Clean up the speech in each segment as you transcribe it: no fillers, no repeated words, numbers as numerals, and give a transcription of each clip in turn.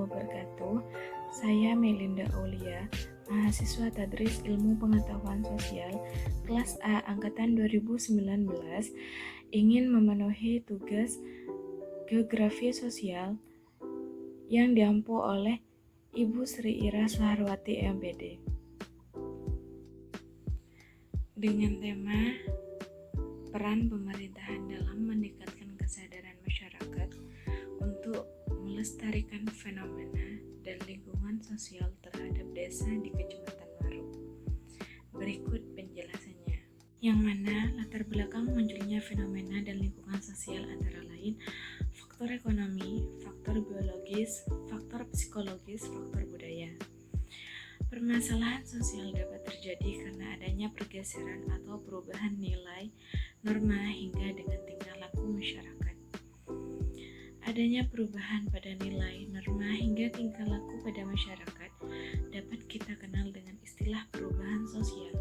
wabarakatuh. Saya Melinda Aulia, mahasiswa Tadris Ilmu Pengetahuan Sosial kelas A angkatan 2019, ingin memenuhi tugas Geografi Sosial yang diampu oleh Ibu Sri Ira Suharwati MPD. Dengan tema peran pemerintahan dalam meningkatkan kesadaran masyarakat untuk melestarikan fenomena dan lingkungan sosial terhadap desa di Kecamatan Waru. Berikut penjelasannya. Yang mana latar belakang munculnya fenomena dan lingkungan sosial antara lain faktor ekonomi, faktor biologis, faktor psikologis, faktor budaya. Permasalahan sosial dapat terjadi karena adanya pergeseran atau perubahan nilai, norma hingga dengan tingkah laku masyarakat. Adanya perubahan pada nilai, norma hingga tingkah laku pada masyarakat dapat kita kenal dengan istilah perubahan sosial,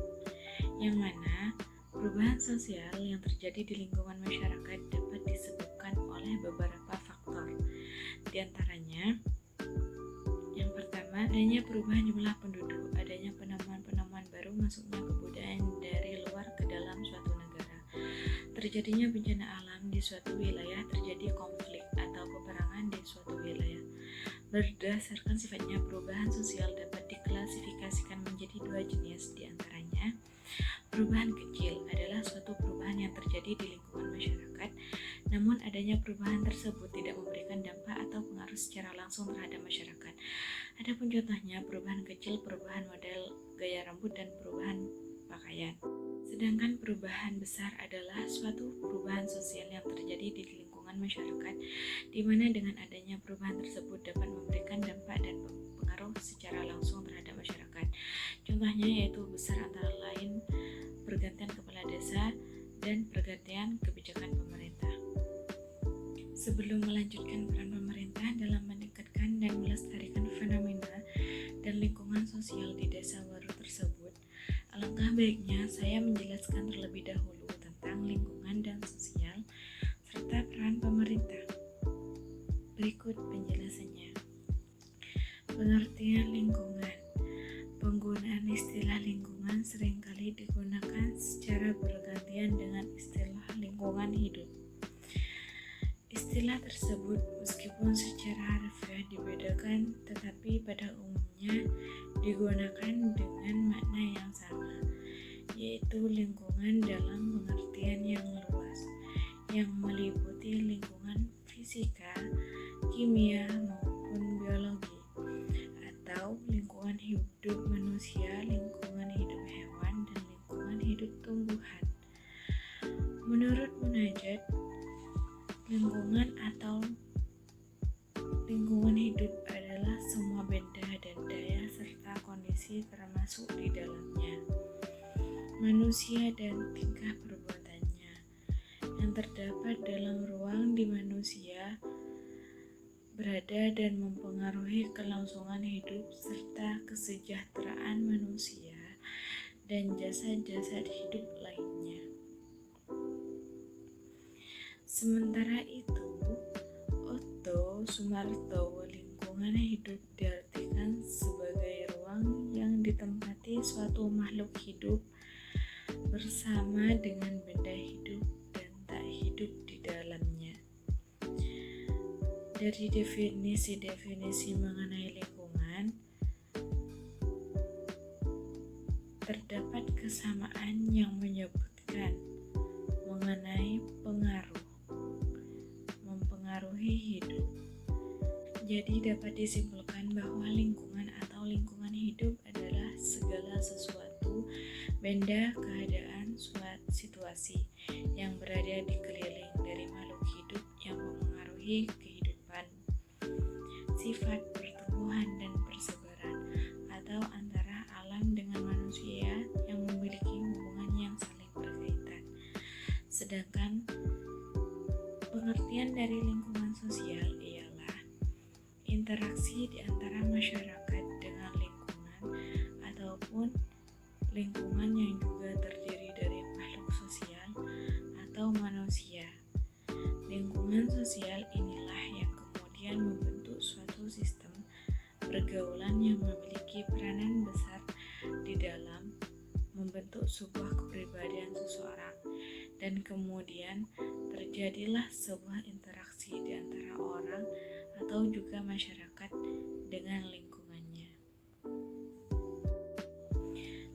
yang mana perubahan sosial yang terjadi di lingkungan masyarakat dapat disebabkan oleh beberapa faktor. Di antaranya, yang pertama, adanya perubahan jumlah penduduk, adanya penemuan-penemuan baru, masuknya kebudayaan dari luar ke dalam suatu negara, terjadinya bencana alam di suatu wilayah, terjadi konflik atau peperangan di suatu wilayah. Berdasarkan sifatnya, perubahan sosial dapat diklasifikasikan menjadi dua jenis, di antaranya perubahan kecil adalah suatu perubahan yang terjadi di lingkungan masyarakat, namun adanya perubahan tersebut tidak memberikan dampak atau pengaruh secara langsung terhadap masyarakat. Adapun contohnya perubahan kecil, perubahan model gaya rambut dan perubahan pakaian. Sedangkan perubahan besar adalah suatu perubahan sosial yang terjadi di lingkungan masyarakat, di mana dengan adanya perubahan tersebut dapat memberikan dampak dan pengaruh secara langsung terhadap masyarakat. Contohnya yaitu besar antara lain pergantian kepala desa dan pergantian kebijakan pemerintah. Sebelum melanjutkan peran pemerintah dalam meningkatkan dan melestarikan fenomena dan lingkungan sosial di desa Waru tersebut, alangkah baiknya saya menjelaskan terlebih dahulu tentang lingkungan dan sosial serta peran pemerintah. Berikut penjelasannya. Pengertian lingkungan. Penggunaan istilah lingkungan seringkali digunakan secara bergantian dengan istilah lingkungan hidup. Istilah tersebut meskipun secara harfiah dibedakan, tetapi pada umumnya digunakan dengan makna yang sama, yaitu lingkungan dalam pengertian yang luas, yang meliputi lingkungan fisika, kimia, maupun biologi, atau lingkungan hidup manusia, lingkungan hidup hewan, dan lingkungan hidup tumbuhan. Menurut Munajat, lingkungan atau lingkungan hidup adalah semua benda dan daya serta kondisi termasuk di dalamnya manusia dan tingkah perbuatannya yang terdapat dalam ruang di manusia berada dan mempengaruhi kelangsungan hidup serta kesejahteraan manusia dan jasad-jasad hidup lainnya. Sementara itu, Otto Sumartowo, lingkungan hidup diartikan sebagai ruang yang ditempati suatu makhluk hidup bersama dengan benda hidup dan tak hidup di dalamnya. Dari definisi-definisi mengenai lingkungan, terdapat kesamaan yang menyebutkan mengenai mempengaruhi hidup. Jadi dapat disimpulkan bahwa lingkungan atau lingkungan hidup adalah segala sesuatu, benda, keadaan, suatu situasi yang berada di keliling dari makhluk hidup yang mempengaruhi kehidupan, sifat pertumbuhan dan persebaran, atau antara alam dengan manusia yang memiliki hubungan yang saling berkaitan. Sedangkan pengertian dari lingkungan sosial ialah interaksi di antara masyarakat dengan lingkungan ataupun lingkungan yang juga terdiri dari makhluk sosial atau manusia. Lingkungan sosial inilah yang kemudian membentuk suatu sistem pergaulan yang memiliki peranan besar di dalam membentuk sebuah kepribadian seseorang, dan kemudian terjadilah sebuah interaksi di antara orang atau juga masyarakat dengan lingkungannya.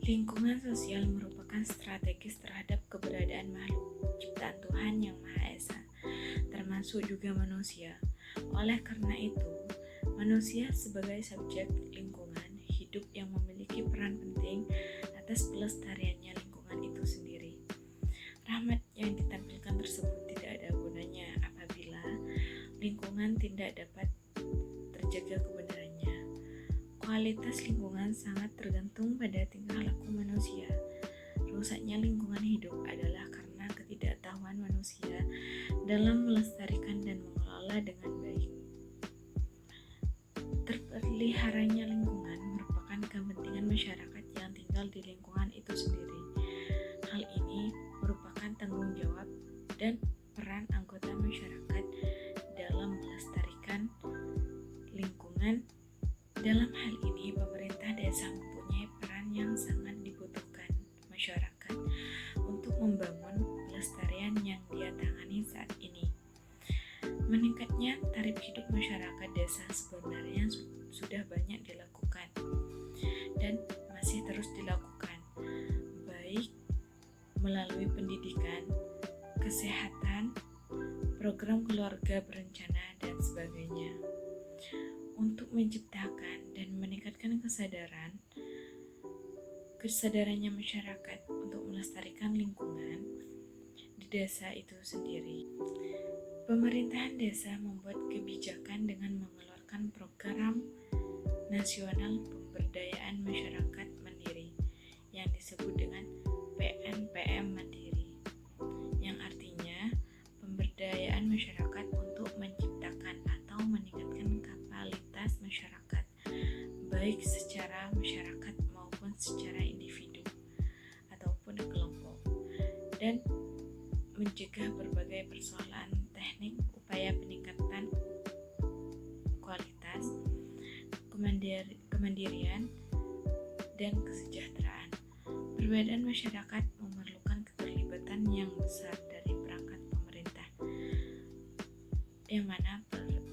Lingkungan sosial merupakan strategis terhadap keberadaan makhluk ciptaan Tuhan Yang Maha Esa, termasuk juga manusia. Oleh karena itu, manusia sebagai subjek lingkungan hidup yang memiliki peran penting atas pelestariannya lingkungan itu sendiri. Rahmat yang ditampilkan tersebut tidak ada gunanya apabila lingkungan tidak dapat terjaga kebenarannya. Kualitas lingkungan sangat tergantung pada tingkah laku manusia. Rusaknya lingkungan hidup adalah karena ketidaktahuan manusia dalam melestarikan dan mengelola dengan baik. Terpeliharanya lingkungan merupakan kepentingan masyarakat yang tinggal di lingkungan itu sendiri. Hal ini merupakan tanggung jawab dan peran anggota masyarakat dalam melestarikan lingkungan. Dalam hal ini, pemerintah desa mempunyai peran yang sangat dibutuhkan masyarakat untuk membangun pelestarian yang dia tangani saat ini. Meningkatnya taraf hidup masyarakat desa sebenarnya sudah banyak dilakukan dan masih terus dilakukan, baik melalui pendidikan, kesehatan, program keluarga berencana, dan sebagainya. Untuk menciptakan dan meningkatkan kesadarannya masyarakat untuk melestarikan lingkungan di desa itu sendiri. Pemerintahan desa membuat kebijakan dengan mengeluarkan program nasional pemberdayaan masyarakat mandiri yang disebut dengan PNPM Mandiri, yang artinya pemberdayaan masyarakat untuk menciptakan atau meningkatkan kapasitas masyarakat, baik secara masyarakat maupun secara individu ataupun kelompok, dan mencegah berbagai persoalan teknik, upaya peningkatan kualitas, kemandirian, dan kesejahteraan. Perbedaan masyarakat memerlukan keterlibatan yang besar dari perangkat pemerintah, yang mana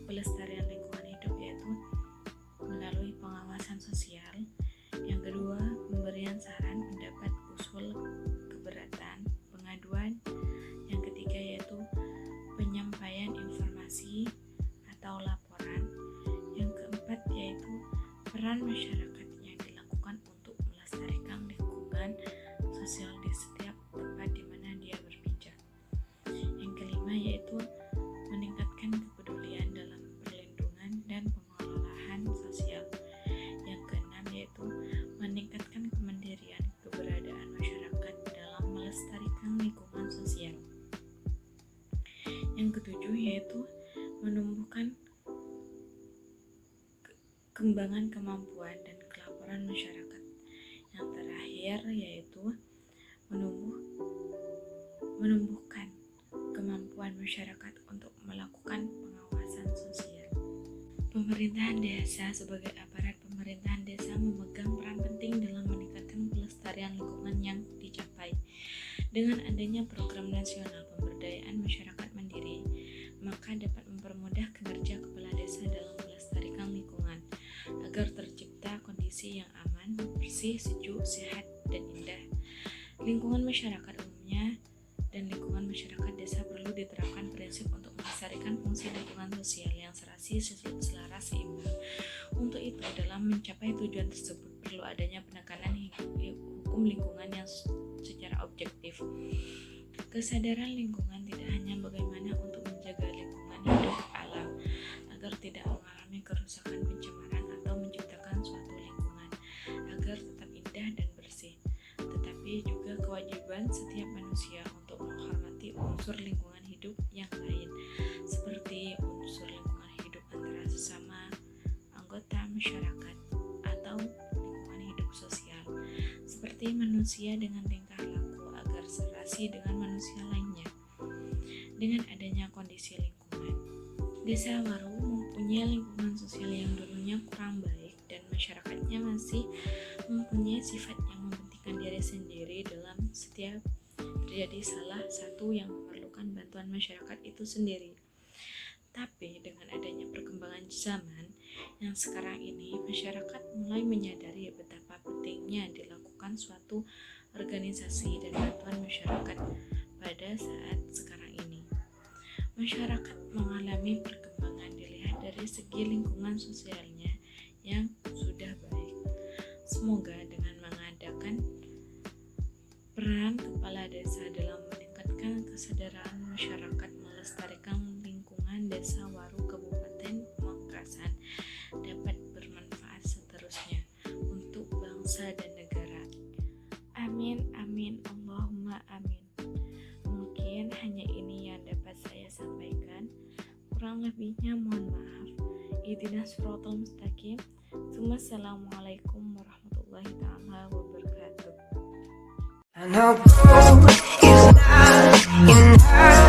pelestarian lingkungan hidup yaitu melalui pengawasan sosial, yang kedua pemberian saran, pendapat, usul, keberatan, pengaduan, yang ketiga yaitu penyampaian informasi atau laporan, yang keempat yaitu peran masyarakat yang dilakukan untuk melestarikan lingkungan sosial di setiap tempat di mana dia berpijak. Yang kelima yaitu meningkatkan kepedulian dalam perlindungan dan pengelolaan sosial. Yang keenam yaitu meningkatkan kemandirian keberadaan masyarakat dalam melestarikan lingkungan sosial. Yang ketujuh yaitu menumbuhkan kembangan kemampuan dan kelaparan masyarakat. Yang terakhir yaitu menumbuhkan kemampuan masyarakat untuk melakukan pengawasan sosial. Pemerintahan desa sebagai aparat pemerintahan desa memegang peran penting dalam meningkatkan pelestarian lingkungan yang dicapai. Dengan adanya program nasional pemberdayaan masyarakat mandiri, maka dapat mempermudah kinerja kepala desa dalam melestarikan lingkungan agar tercipta kondisi yang aman, bersih, sejuk, sehat, dan indah. Lingkungan masyarakat umumnya dan lingkungan masyarakat desa perlu diterapkan prinsip untuk melestarikan fungsi lingkungan sosial yang serasi, selaras, seimbang. Untuk itu, dalam mencapai tujuan tersebut perlu adanya penekanan hukum lingkungan yang secara objektif. Kesadaran lingkungan tidak hanya bagaimana untuk menjaga lingkungan hidup alam agar tidak mengalami kerusakan, pencemaran, atau menciptakan suatu lingkungan agar tetap indah dan bersih, tetapi juga kewajiban setiap manusia untuk menghormati unsur lingkungan hidup yang lain, seperti unsur lingkungan hidup antara sesama anggota masyarakat atau lingkungan hidup sosial, seperti manusia dengan tingkah laku agar serasi dengan manusia lainnya. Dengan adanya kondisi lingkungan, Desa Waru mempunyai lingkungan sosial yang dulunya kurang baik dan masyarakatnya masih mempunyai sifat yang mementingkan diri sendiri dalam setiap terjadi salah satu yang memerlukan bantuan masyarakat itu sendiri. Tapi dengan adanya perkembangan zaman yang sekarang ini, masyarakat mulai menyadari betapa pentingnya dilakukan suatu organisasi dan bantuan masyarakat pada saat sekarang ini. Masyarakat mengalami perkembangan dilihat dari segi lingkungan sosialnya yang sudah baik. Semoga dengan mengadakan peran kepala desa dalam meningkatkan kesadaran masyarakat melestarikan lingkungan Desa Waru Kabupaten Pamekasan dapat bermanfaat seterusnya untuk bangsa dan negara. Amin, amin, Allahumma amin. Mungkin hanya ini yang dapat saya sampaikan. Kurang lebihnya mohon maaf. Ihdinas siratal mustaqim. Assalamualaikum warahmatullahi taala wabarakatuh. I know is not enough.